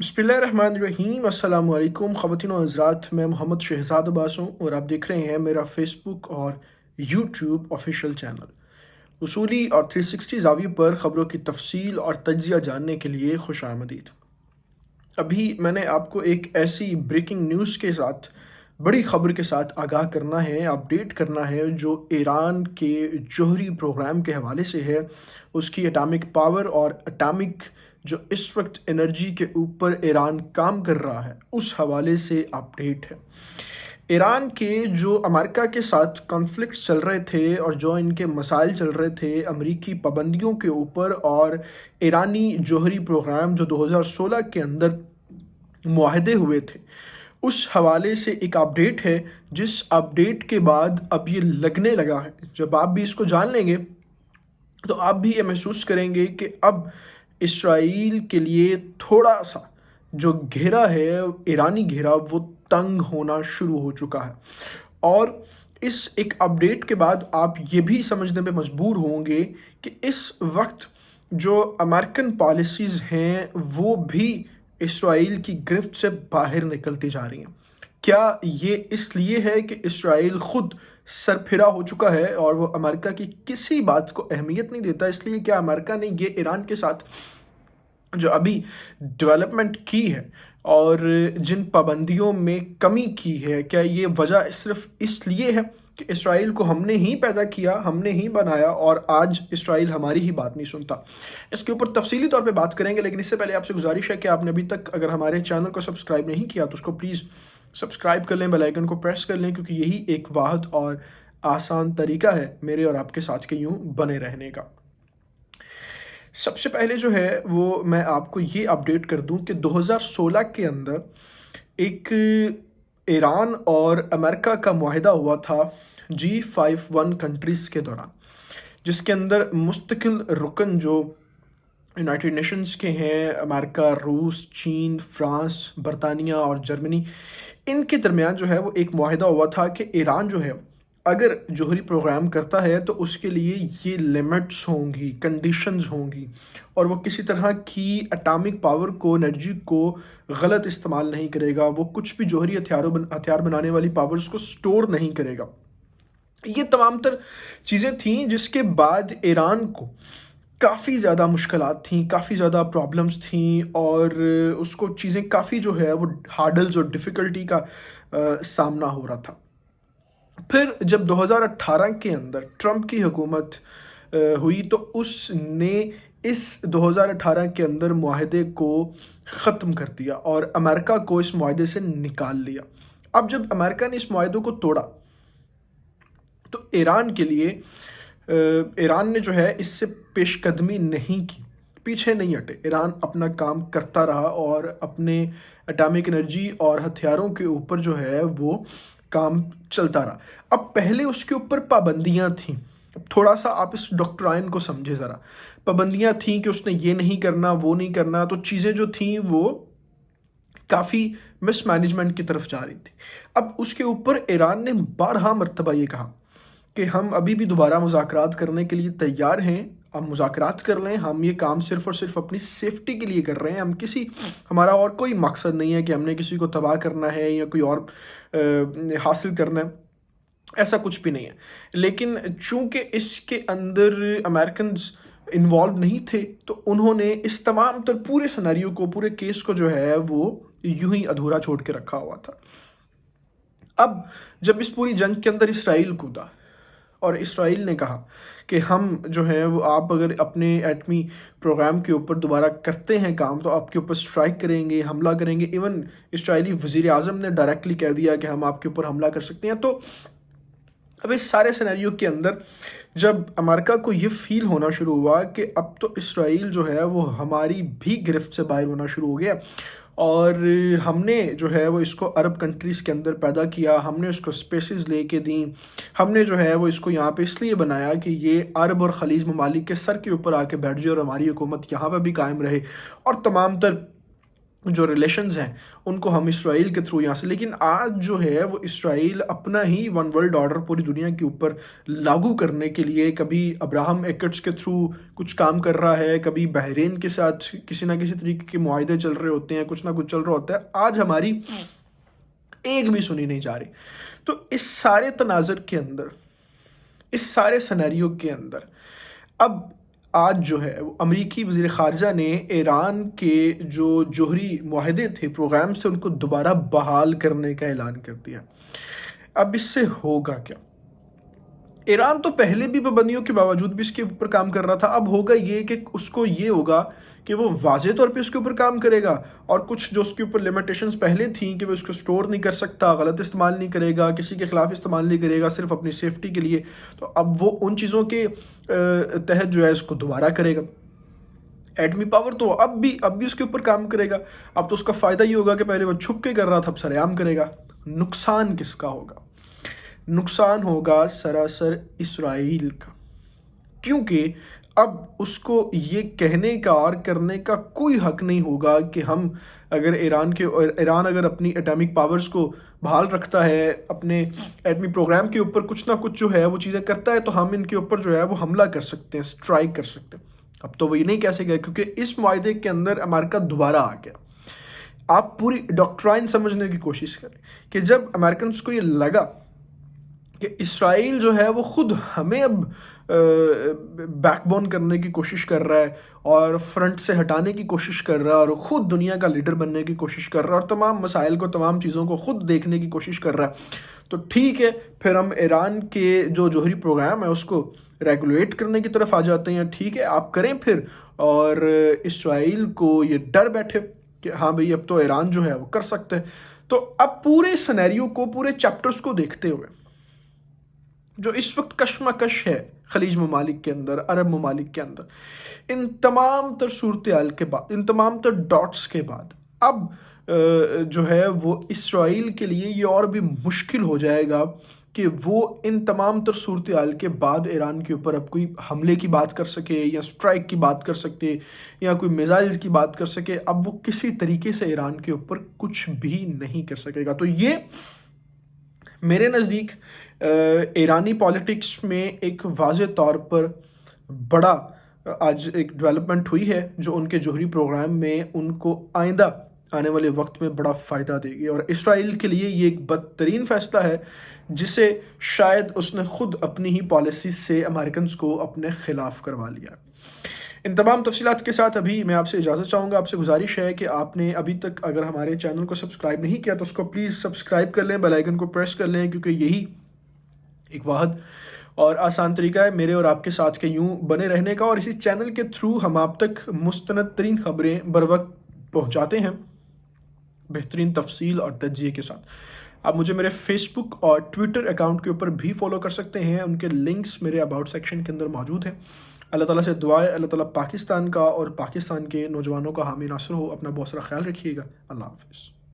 बिस्मिल्लाहिर्रहमानिर्रहीम अस्सलाम वालेकुम ख़वातीन व हज़रात, मैं मोहम्मद शहज़ाद अब्बास हूँ और आप देख रहे हैं मेरा फ़ेसबुक और यूट्यूब ऑफ़िशियल चैनल। उसूली और 360 ज़ाविये पर ख़बरों की तफ़सील और तज्ज़िया जानने के लिए खुशामदीद। अभी मैंने आपको एक ऐसी ब्रेकिंग न्यूज़ के साथ, बड़ी ख़बर के साथ आगाह करना है, अपडेट करना है, जो ईरान के जौहरी प्रोग्राम के हवाले से है, उसकी एटॉमिक पावर और एटॉमिक जो इस वक्त एनर्जी के ऊपर ईरान काम कर रहा है, उस हवाले से अपडेट है। ईरान के जो अमेरिका के साथ कॉन्फ्लिक्ट्स चल रहे थे और जो इनके मसाइल चल रहे थे अमरीकी पाबंदियों के ऊपर और ईरानी जौहरी प्रोग्राम जो 2016 के अंदर मुआहदे हुए थे, उस हवाले से एक अपडेट है, जिस अपडेट के बाद अब ये लगने लगा है, जब आप भी इसको जान लेंगे तो आप भी ये महसूस करेंगे कि अब इसराइल के लिए थोड़ा सा जो घेरा है, ईरानी घेरा, वो तंग होना शुरू हो चुका है। और इस एक अपडेट के बाद आप ये भी समझने पे मजबूर होंगे कि इस वक्त जो अमेरिकन पॉलिसीज़ हैं वो भी इसराइल की गिरफ्त से बाहर निकलती जा रही हैं। क्या ये इसलिए है कि इसराइल ख़ुद सरफिरा हो चुका है और वो अमेरिका की किसी बात को अहमियत नहीं देता, इसलिए क्या अमेरिका ने ये ईरान के साथ जो अभी डेवलपमेंट की है और जिन पाबंदियों में कमी की है, क्या ये वजह सिर्फ इसलिए है कि इसराइल को हमने ही पैदा किया, हमने ही बनाया और आज इसराइल हमारी ही बात नहीं सुनता? इसके ऊपर तफसीली तौर पे बात करेंगे, लेकिन इससे पहले आपसे गुजारिश है कि आपने अभी तक अगर हमारे चैनल को सब्सक्राइब नहीं किया तो उसको प्लीज़ सब्सक्राइब कर लें, बेल आइकन को प्रेस कर लें, क्योंकि यही एक वाहिद और आसान तरीका है मेरे और आपके साथ के यूँ बने रहने का। सबसे पहले जो है वो मैं आपको ये अपडेट कर दूं कि 2016 के अंदर एक ईरान और अमेरिका का मुआहिदा हुआ था G51 कंट्रीज़ के दौरान, जिसके अंदर मुस्तकिल रुकन जो यूनाइटेड नेशंस के हैं, अमेरिका, रूस, चीन, फ्रांस, बरतानिया और जर्मनी, इनके दरमियान जो है वो एक मुआहिदा हुआ था कि ईरान जो है अगर जौहरी प्रोग्राम करता है तो उसके लिए ये लिमिट्स होंगी, कंडीशंस होंगी, और वो किसी तरह की एटॉमिक पावर को, एनर्जी को गलत इस्तेमाल नहीं करेगा, वो कुछ भी जौहरी हथियार बनाने वाली पावर्स को स्टोर नहीं करेगा। ये तमाम तर चीज़ें थीं जिसके बाद ईरान को काफ़ी ज़्यादा मुश्किलात थीं, काफ़ी ज़्यादा प्रॉब्लम्स थीं और उसको चीज़ें काफ़ी जो है वो हार्डल्स और डिफ़िकल्टी का सामना हो रहा था। फिर जब 2018 के अंदर ट्रंप की हुकूमत हुई तो उसने इस 2018 के अंदर मुआहदे को ख़त्म कर दिया और अमेरिका को इस मुआहदे से निकाल लिया। अब जब अमेरिका ने इस मुआहदे को तोड़ा तो ईरान के लिए ईरान ने जो है इससे पेशकदमी नहीं की, पीछे नहीं हटे। ईरान अपना काम करता रहा और अपने एटॉमिक एनर्जी और हथियारों के ऊपर जो है वो काम चलता रहा। अब पहले उसके ऊपर पाबंदियां थीं, थोड़ा सा आप इस डॉक्ट्राइन को समझे ज़रा। पाबंदियां थीं कि उसने ये नहीं करना, वो नहीं करना, तो चीज़ें जो थीं वो काफ़ी मिसमैनेजमेंट की तरफ जा रही थी। अब उसके ऊपर ईरान ने बारहा मरतबा ये कहा कि हम अभी भी दोबारा मुज़ाकरात करने के लिए तैयार हैं, आप मुज़ाकरात कर लें, हम ये काम सिर्फ़ और सिर्फ अपनी सेफ्टी के लिए कर रहे हैं, हमारा और कोई मकसद नहीं है कि हमने किसी को तबाह करना है या कोई और हासिल करना है, ऐसा कुछ भी नहीं है। लेकिन चूँकि इसके अंदर अमेरिकन्स इन्वॉल्व नहीं थे तो उन्होंने इस तमाम तर पूरे सिनेरियो को, पूरे केस को जो है वो यूं ही अधूरा छोड़ के रखा हुआ था। अब जब इस पूरी जंग के अंदर इसराइल कूदा और इसराइल ने कहा कि हम जो है वो, आप अगर अपने एटमी प्रोग्राम के ऊपर दोबारा करते हैं काम तो आपके ऊपर स्ट्राइक करेंगे, हमला करेंगे। इवन इसराइली वज़ीर आज़म ने डायरेक्टली कह दिया कि हम आपके ऊपर हमला कर सकते हैं। तो अब इस सारे सिनेरियो के अंदर जब अमेरिका को ये फील होना शुरू हुआ कि अब तो इसराइल जो है वो हमारी भी गिरफ्त से बाहर होना शुरू हो गया और हमने जो है वो इसको अरब कंट्रीज़ के अंदर पैदा किया, हमने उसको स्पेसेस लेके दी, हमने जो है वो इसको यहाँ पे इसलिए बनाया कि ये अरब और खलीज ममालिक के सर के ऊपर आके बैठ जाए और हमारी हुकूमत यहाँ पर भी कायम रहे और तमाम तर جو ریلیشنز ہیں ان کو ہم اسرائیل کے تھرو یہاں سے، لیکن آج جو ہے وہ اسرائیل اپنا ہی ون ورلڈ آرڈر پوری دنیا کے اوپر لاگو کرنے کے لیے کبھی ابراہم ایکٹس کے تھرو کچھ کام کر رہا ہے، کبھی بحرین کے ساتھ کسی نہ کسی طریقے کے معاہدے چل رہے ہوتے ہیں، کچھ نہ کچھ چل رہا ہوتا ہے. آج ہماری ایک بھی سنی نہیں جا رہی. تو اس سارے تناظر کے اندر، اس سارے سینیریو کے اندر اب آج جو ہے وہ امریکی وزیر خارجہ نے ایران کے جو جوہری معاہدے تھے، پروگرام سے، ان کو دوبارہ بحال کرنے کا اعلان کر دیا. اب اس سے ہوگا کیا؟ ایران تو پہلے بھی پابندیوں کے باوجود بھی اس کے اوپر کام کر رہا تھا. اب ہوگا یہ کہ اس کو یہ ہوگا کہ وہ واضح طور پہ اس کے اوپر کام کرے گا، اور کچھ جو اس کے اوپر لمیٹیشنز پہلے تھیں کہ وہ اس کو سٹور نہیں کر سکتا، غلط استعمال نہیں کرے گا، کسی کے خلاف استعمال نہیں کرے گا، صرف اپنی سیفٹی کے لیے، تو اب وہ ان چیزوں کے تحت جو ہے اس کو دوبارہ کرے گا. ایٹمی پاور تو اب بھی اس کے اوپر کام کرے گا. اب تو اس کا فائدہ یہ ہوگا کہ پہلے وہ چھپ کے کر رہا تھا، اب سر عام کرے گا. نقصان کس کا ہوگا؟ نقصان ہوگا سراسر اسرائیل کا، کیونکہ اب اس کو یہ کہنے کا اور کرنے کا کوئی حق نہیں ہوگا کہ ہم اگر ایران اگر اپنی ایٹامک پاورز کو بحال رکھتا ہے، اپنے ایٹمی پروگرام کے اوپر کچھ نہ کچھ جو ہے وہ چیزیں کرتا ہے، تو ہم ان کے اوپر جو ہے وہ حملہ کر سکتے ہیں، اسٹرائک کر سکتے ہیں. اب تو وہ یہ نہیں کہہ سکے، کیونکہ اس معاہدے کے اندر امریکہ دوبارہ آ گیا. آپ پوری ڈاکٹرائن سمجھنے کی کوشش کریں کہ جب امریکنز کو یہ لگا کہ اسرائیل جو ہے وہ خود ہمیں اب بیک بون کرنے کی کوشش کر رہا ہے، اور فرنٹ سے ہٹانے کی کوشش کر رہا ہے، اور خود دنیا کا لیڈر بننے کی کوشش کر رہا ہے، اور تمام مسائل کو، تمام چیزوں کو خود دیکھنے کی کوشش کر رہا ہے، تو ٹھیک ہے، پھر ہم ایران کے جو جوہری پروگرام ہے اس کو ریگولیٹ کرنے کی طرف آ جاتے ہیں. ٹھیک ہے، آپ کریں پھر. اور اسرائیل کو یہ ڈر بیٹھے کہ ہاں بھئی اب تو ایران جو ہے وہ کر سکتے ہیں. تو اب پورے سینیریو کو، پورے چیپٹرز کو دیکھتے ہوئے جو اس وقت کشمکش ہے خلیج ممالک کے اندر، عرب ممالک کے اندر، ان تمام تر صورتحال کے بعد، ان تمام تر ڈاٹس کے بعد، اب جو ہے وہ اسرائیل کے لیے یہ اور بھی مشکل ہو جائے گا کہ وہ ان تمام تر صورتحال کے بعد ایران کے اوپر اب کوئی حملے کی بات کر سکے، یا سٹرائک کی بات کر سکے، یا کوئی میزائلز کی بات کر سکے. اب وہ کسی طریقے سے ایران کے اوپر کچھ بھی نہیں کر سکے گا. تو یہ میرے نزدیک ایرانی پالیٹکس میں ایک واضح طور پر بڑا آج ایک ڈیولپمنٹ ہوئی ہے، جو ان کے جوہری پروگرام میں ان کو آئندہ آنے والے وقت میں بڑا فائدہ دے گی. اور اسرائیل کے لیے یہ ایک بدترین فیصلہ ہے جسے شاید اس نے خود اپنی ہی پالیسی سے امریکنز کو اپنے خلاف کروا لیا. ان تمام تفصیلات کے ساتھ ابھی میں آپ سے اجازت چاہوں گا. آپ سے گزارش ہے کہ آپ نے ابھی تک اگر ہمارے چینل کو سبسکرائب نہیں کیا تو اس کو پلیز سبسکرائب کر لیں، بیل آئیکن کو پریس کر لیں، کیونکہ یہی ایک واحد اور آسان طریقہ ہے میرے اور آپ کے ساتھ کے یوں بنے رہنے کا. اور اسی چینل کے تھرو ہم آپ تک مستند ترین خبریں بروقت پہنچاتے ہیں، بہترین تفصیل اور تجزیے کے ساتھ. آپ مجھے میرے فیس بک اور ٹویٹر اکاؤنٹ کے اوپر بھی فالو کر سکتے ہیں، ان کے لنکس میرے اباؤٹ سیکشن کے اندر موجود ہیں. اللہ تعالیٰ سے دعا ہے اللہ تعالیٰ پاکستان کا اور پاکستان کے نوجوانوں کا حامی ناصر ہو. اپنا بہت سارا خیال رکھیے گا. اللہ حافظ.